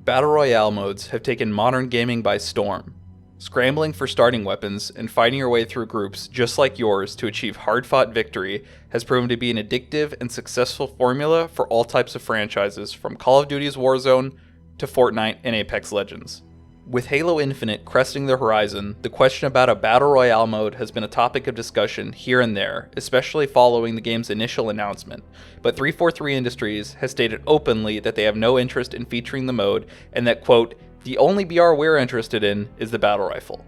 Battle Royale modes have taken modern gaming by storm. Scrambling for starting weapons and fighting your way through groups just like yours to achieve hard-fought victory has proven to be an addictive and successful formula for all types of franchises, from Call of Duty's Warzone to Fortnite and Apex Legends. With Halo Infinite cresting the horizon, the question about a Battle Royale mode has been a topic of discussion here and there, especially following the game's initial announcement, but 343 Industries has stated openly that they have no interest in featuring the mode and that, quote, "The only BR we're interested in is the battle rifle."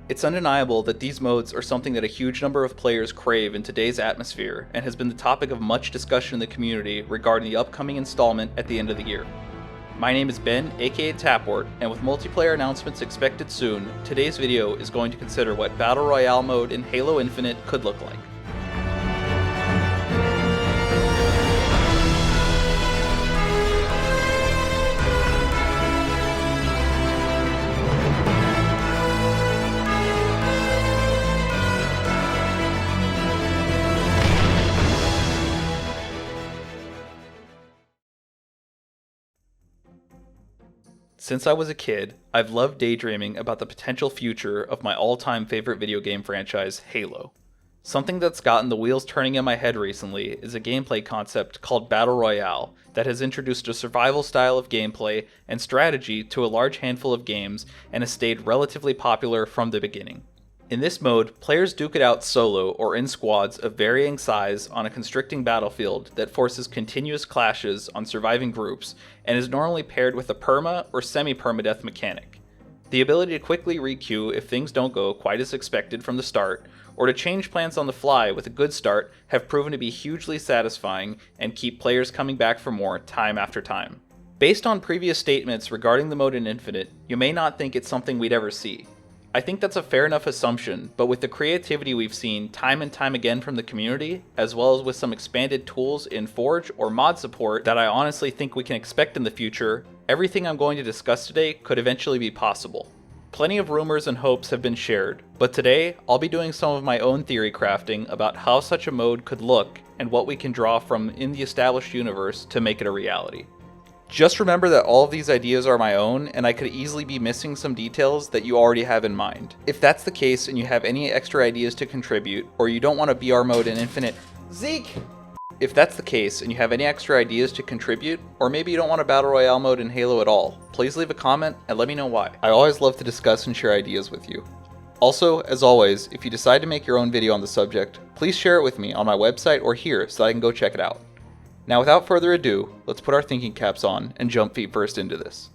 It's undeniable that these modes are something that a huge number of players crave in today's atmosphere and has been the topic of much discussion in the community regarding the upcoming installment at the end of the year. My name is Ben, aka Tapwort, and with multiplayer announcements expected soon, today's video is going to consider what Battle Royale mode in Halo Infinite could look like. Since I was a kid, I've loved daydreaming about the potential future of my all-time favorite video game franchise, Halo. Something that's gotten the wheels turning in my head recently is a gameplay concept called Battle Royale that has introduced a survival style of gameplay and strategy to a large handful of games and has stayed relatively popular from the beginning. In this mode, players duke it out solo or in squads of varying size on a constricting battlefield that forces continuous clashes on surviving groups and is normally paired with a perma or semi-permadeath mechanic. The ability to quickly requeue if things don't go quite as expected from the start, or to change plans on the fly with a good start, have proven to be hugely satisfying and keep players coming back for more time after time. Based on previous statements regarding the mode in Infinite, you may not think it's something we'd ever see. I think that's a fair enough assumption, but with the creativity we've seen time and time again from the community, as well as with some expanded tools in Forge or mod support that I honestly think we can expect in the future, everything I'm going to discuss today could eventually be possible. Plenty of rumors and hopes have been shared, but today I'll be doing some of my own theory crafting about how such a mode could look and what we can draw from in the established universe to make it a reality. Just remember that all of these ideas are my own, and I could easily be missing some details that you already have in mind. If that's the case and you have any extra ideas to contribute, or you don't want a BR mode in Infinite, If that's the case and you have any extra ideas to contribute, or maybe you don't want a Battle Royale mode in Halo at all, please leave a comment and let me know why. I always love to discuss and share ideas with you. Also, as always, if you decide to make your own video on the subject, please share it with me on my website or here so I can go check it out. Now without further ado, let's put our thinking caps on and jump feet first into this.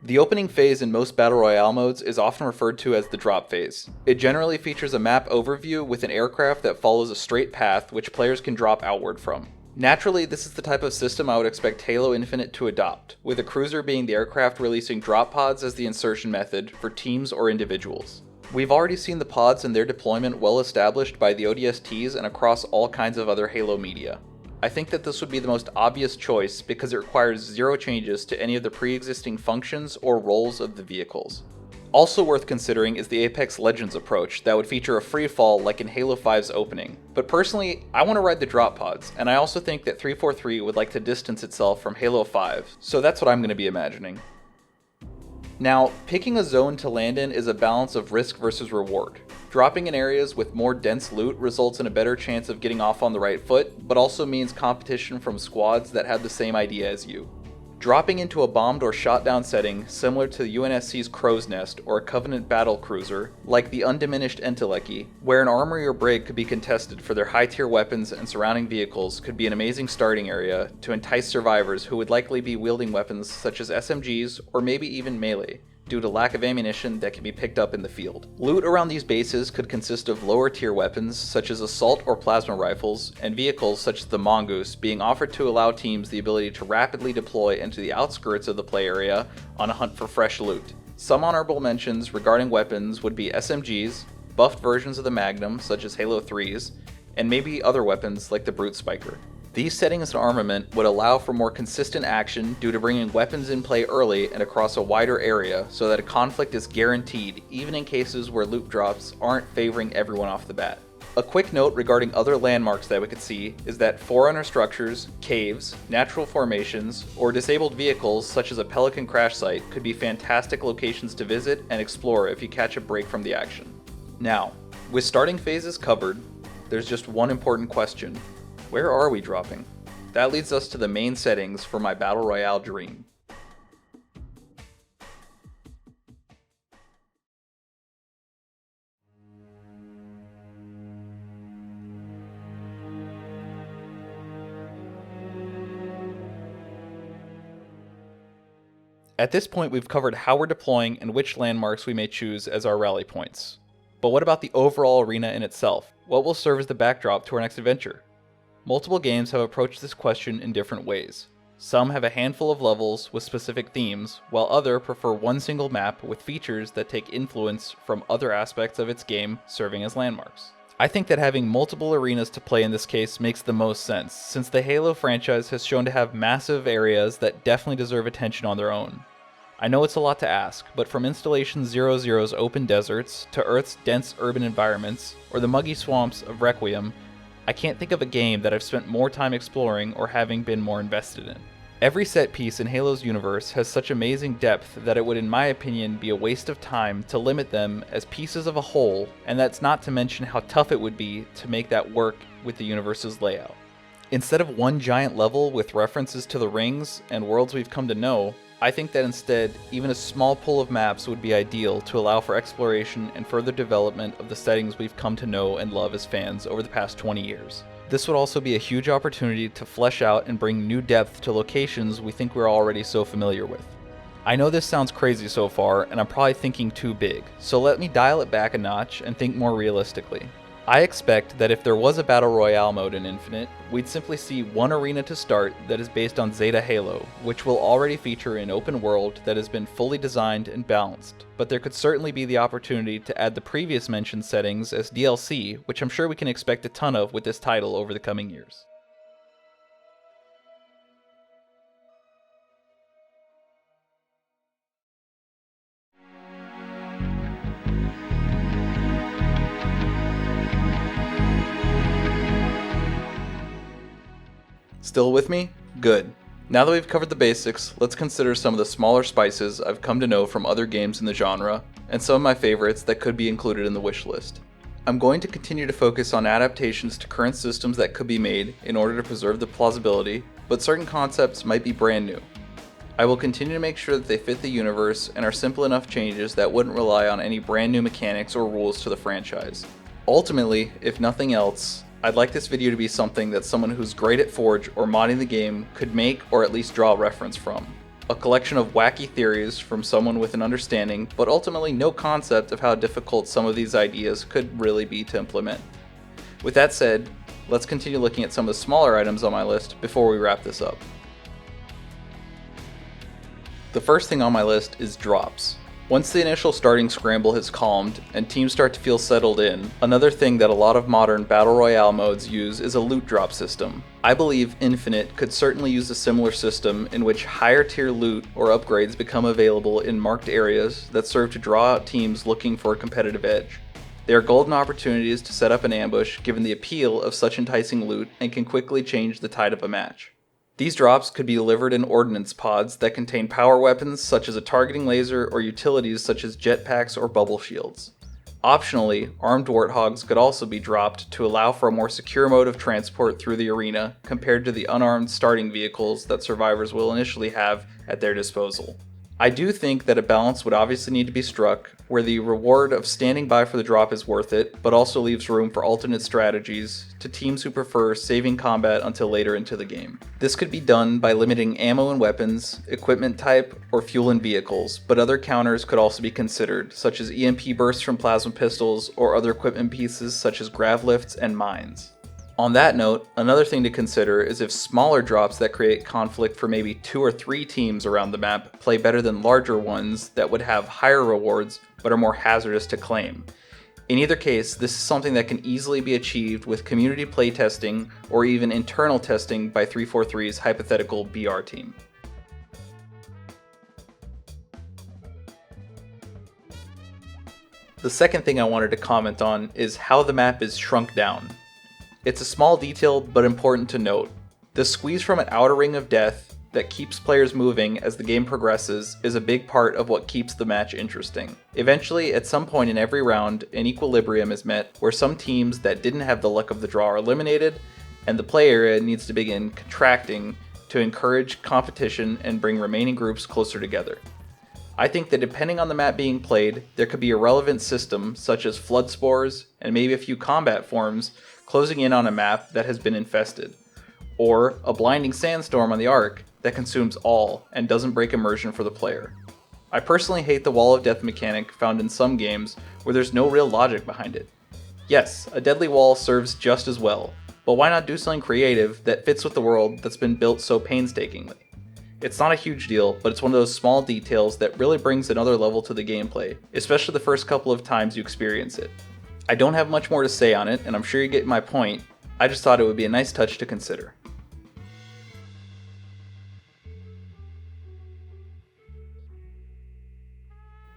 The opening phase in most Battle Royale modes is often referred to as the drop phase. It generally features a map overview with an aircraft that follows a straight path which players can drop outward from. Naturally, this is the type of system I would expect Halo Infinite to adopt, with a cruiser being the aircraft releasing drop pods as the insertion method for teams or individuals. We've already seen the pods and their deployment well established by the ODSTs and across all kinds of other Halo media. I think that this would be the most obvious choice because it requires zero changes to any of the pre-existing functions or roles of the vehicles. Also worth considering is the Apex Legends approach that would feature a free fall like in Halo 5's opening. But personally, I want to ride the drop pods, and I also think that 343 would like to distance itself from Halo 5, so that's what I'm going to be imagining. Now, picking a zone to land in is a balance of risk versus reward. Dropping in areas with more dense loot results in a better chance of getting off on the right foot, but also means competition from squads that have the same idea as you. Dropping into a bombed or shot down setting similar to the UNSC's Crow's Nest or a Covenant battle cruiser, like the undiminished Enteleki, where an armory or brig could be contested for their high tier weapons and surrounding vehicles, could be an amazing starting area to entice survivors who would likely be wielding weapons such as SMGs or maybe even melee, due to lack of ammunition that can be picked up in the field. Loot around these bases could consist of lower tier weapons such as assault or plasma rifles, and vehicles such as the Mongoose being offered to allow teams the ability to rapidly deploy into the outskirts of the play area on a hunt for fresh loot. Some honorable mentions regarding weapons would be SMGs, buffed versions of the Magnum such as Halo 3's, and maybe other weapons like the Brute Spiker. These settings and armament would allow for more consistent action due to bringing weapons in play early and across a wider area so that a conflict is guaranteed even in cases where loot drops aren't favoring everyone off the bat. A quick note regarding other landmarks that we could see is that forerunner structures, caves, natural formations, or disabled vehicles such as a Pelican crash site could be fantastic locations to visit and explore if you catch a break from the action. Now, with starting phases covered, there's just one important question. Where are we dropping? That leads us to the main settings for my Battle Royale dream. At this point, we've covered how we're deploying and which landmarks we may choose as our rally points. But what about the overall arena in itself? What will serve as the backdrop to our next adventure? Multiple games have approached this question in different ways. Some have a handful of levels with specific themes, while others prefer one single map with features that take influence from other aspects of its game serving as landmarks. I think that having multiple arenas to play in this case makes the most sense, since the Halo franchise has shown to have massive areas that definitely deserve attention on their own. I know it's a lot to ask, but from Installation 00's open deserts to Earth's dense urban environments, or the muggy swamps of Requiem, I can't think of a game that I've spent more time exploring or having been more invested in. Every set piece in Halo's universe has such amazing depth that it would, in my opinion, be a waste of time to limit them as pieces of a whole, and that's not to mention how tough it would be to make that work with the universe's layout. Instead of one giant level with references to the rings and worlds we've come to know, I think that instead, even a small pool of maps would be ideal to allow for exploration and further development of the settings we've come to know and love as fans over the past 20 years. This would also be a huge opportunity to flesh out and bring new depth to locations we think we're already so familiar with. I know this sounds crazy so far, and I'm probably thinking too big, so let me dial it back a notch and think more realistically. I expect that if there was a Battle Royale mode in Infinite, we'd simply see one arena to start that is based on Zeta Halo, which will already feature an open world that has been fully designed and balanced, but there could certainly be the opportunity to add the previous mentioned settings as DLC, which I'm sure we can expect a ton of with this title over the coming years. Still with me? Good. Now that we've covered the basics, let's consider some of the smaller spices I've come to know from other games in the genre, and some of my favorites that could be included in the wish list. I'm going to continue to focus on adaptations to current systems that could be made in order to preserve the plausibility, but certain concepts might be brand new. I will continue to make sure that they fit the universe and are simple enough changes that wouldn't rely on any brand new mechanics or rules to the franchise. Ultimately, if nothing else, I'd like this video to be something that someone who's great at Forge or modding the game could make or at least draw a reference from. A collection of wacky theories from someone with an understanding, but ultimately no concept of how difficult some of these ideas could really be to implement. With that said, let's continue looking at some of the smaller items on my list before we wrap this up. The first thing on my list is drops. Once the initial starting scramble has calmed and teams start to feel settled in, another thing that a lot of modern Battle Royale modes use is a loot drop system. I believe Infinite could certainly use a similar system in which higher tier loot or upgrades become available in marked areas that serve to draw out teams looking for a competitive edge. They are golden opportunities to set up an ambush given the appeal of such enticing loot and can quickly change the tide of a match. These drops could be delivered in ordnance pods that contain power weapons such as a targeting laser or utilities such as jetpacks or bubble shields. Optionally, armed warthogs could also be dropped to allow for a more secure mode of transport through the arena compared to the unarmed starting vehicles that survivors will initially have at their disposal. I do think that a balance would obviously need to be struck, where the reward of standing by for the drop is worth it, but also leaves room for alternate strategies to teams who prefer saving combat until later into the game. This could be done by limiting ammo and weapons, equipment type, or fuel and vehicles, but other counters could also be considered, such as EMP bursts from plasma pistols or other equipment pieces such as grav lifts and mines. On that note, another thing to consider is if smaller drops that create conflict for maybe 2 or 3 teams around the map play better than larger ones that would have higher rewards but are more hazardous to claim. In either case, this is something that can easily be achieved with community playtesting or even internal testing by 343's hypothetical BR team. The second thing I wanted to comment on is how the map is shrunk down. It's a small detail but important to note. The squeeze from an outer ring of death that keeps players moving as the game progresses is a big part of what keeps the match interesting. Eventually, at some point in every round, an equilibrium is met where some teams that didn't have the luck of the draw are eliminated, and the play area needs to begin contracting to encourage competition and bring remaining groups closer together. I think that depending on the map being played, there could be a relevant system such as flood spores and maybe a few combat forms closing in on a map that has been infested, or a blinding sandstorm on the Ark that consumes all and doesn't break immersion for the player. I personally hate the wall of death mechanic found in some games where there's no real logic behind it. Yes, a deadly wall serves just as well, but why not do something creative that fits with the world that's been built so painstakingly? It's not a huge deal, but it's one of those small details that really brings another level to the gameplay, especially the first couple of times you experience it. I don't have much more to say on it, and I'm sure you get my point. I just thought it would be a nice touch to consider.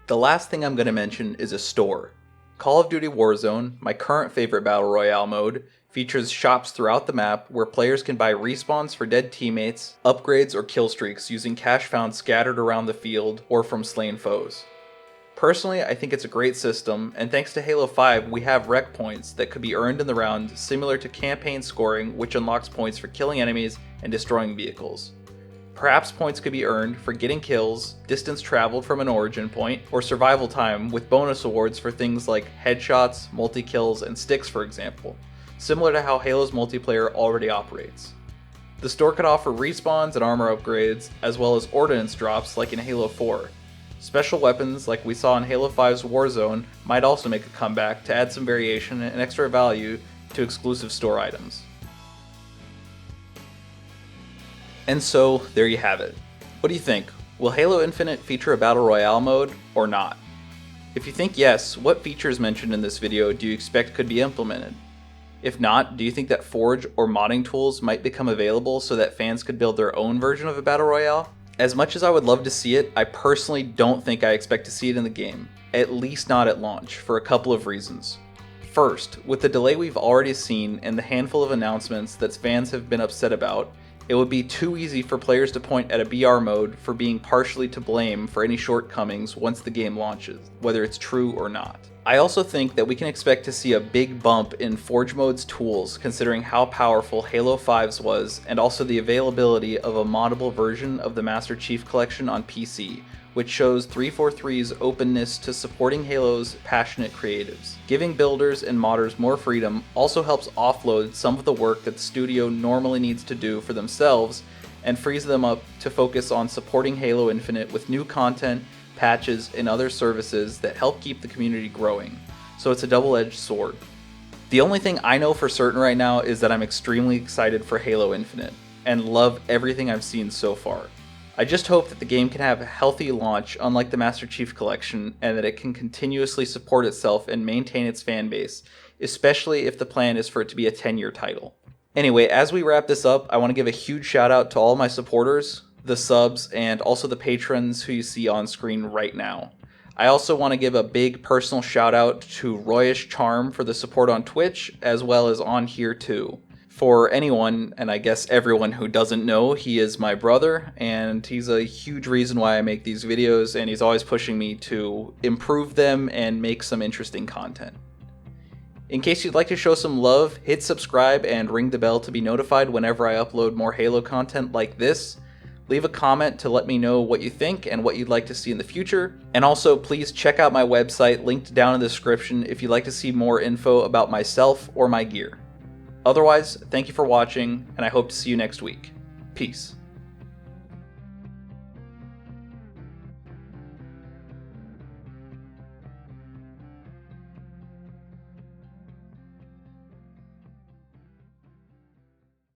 The last thing I'm going to mention is a store. Call of Duty Warzone, my current favorite Battle Royale mode, features shops throughout the map where players can buy respawns for dead teammates, upgrades, or kill streaks using cash found scattered around the field or from slain foes. Personally, I think it's a great system, and thanks to Halo 5 we have rec points that could be earned in the round similar to campaign scoring, which unlocks points for killing enemies and destroying vehicles. Perhaps points could be earned for getting kills, distance traveled from an origin point, or survival time with bonus awards for things like headshots, multi-kills, and sticks for example, similar to how Halo's multiplayer already operates. The store could offer respawns and armor upgrades, as well as ordnance drops like in Halo 4. Special weapons like we saw in Halo 5's Warzone might also make a comeback to add some variation and extra value to exclusive store items. And so, there you have it. What do you think? Will Halo Infinite feature a Battle Royale mode, or not? If you think yes, what features mentioned in this video do you expect could be implemented? If not, do you think that Forge or modding tools might become available so that fans could build their own version of a Battle Royale? As much as I would love to see it, I personally don't think I expect to see it in the game, at least not at launch, for a couple of reasons. First, with the delay we've already seen and the handful of announcements that fans have been upset about, it would be too easy for players to point at a BR mode for being partially to blame for any shortcomings once the game launches, whether it's true or not. I also think that we can expect to see a big bump in Forge mode's tools considering how powerful Halo 5's was, and also the availability of a moddable version of the Master Chief Collection on PC, which shows 343's openness to supporting Halo's passionate creatives. Giving builders and modders more freedom also helps offload some of the work that the studio normally needs to do for themselves and frees them up to focus on supporting Halo Infinite with new content, patches, and other services that help keep the community growing. So it's a double-edged sword. The only thing I know for certain right now is that I'm extremely excited for Halo Infinite and love everything I've seen so far. I just hope that the game can have a healthy launch unlike the Master Chief Collection, and that it can continuously support itself and maintain its fan base, especially if the plan is for it to be a 10-year title. Anyway, as we wrap this up, I want to give a huge shout out to all my supporters, the subs, and also the patrons who you see on screen right now. I also want to give a big personal shout out to Royish Charm for the support on Twitch, as well as on here too. For anyone, and I guess everyone who doesn't know, he is my brother, and he's a huge reason why I make these videos, and he's always pushing me to improve them and make some interesting content. In case you'd like to show some love, hit subscribe and ring the bell to be notified whenever I upload more Halo content like this. Leave a comment to let me know what you think and what you'd like to see in the future. And also, please check out my website linked down in the description if you'd like to see more info about myself or my gear. Otherwise, thank you for watching, and I hope to see you next week. Peace.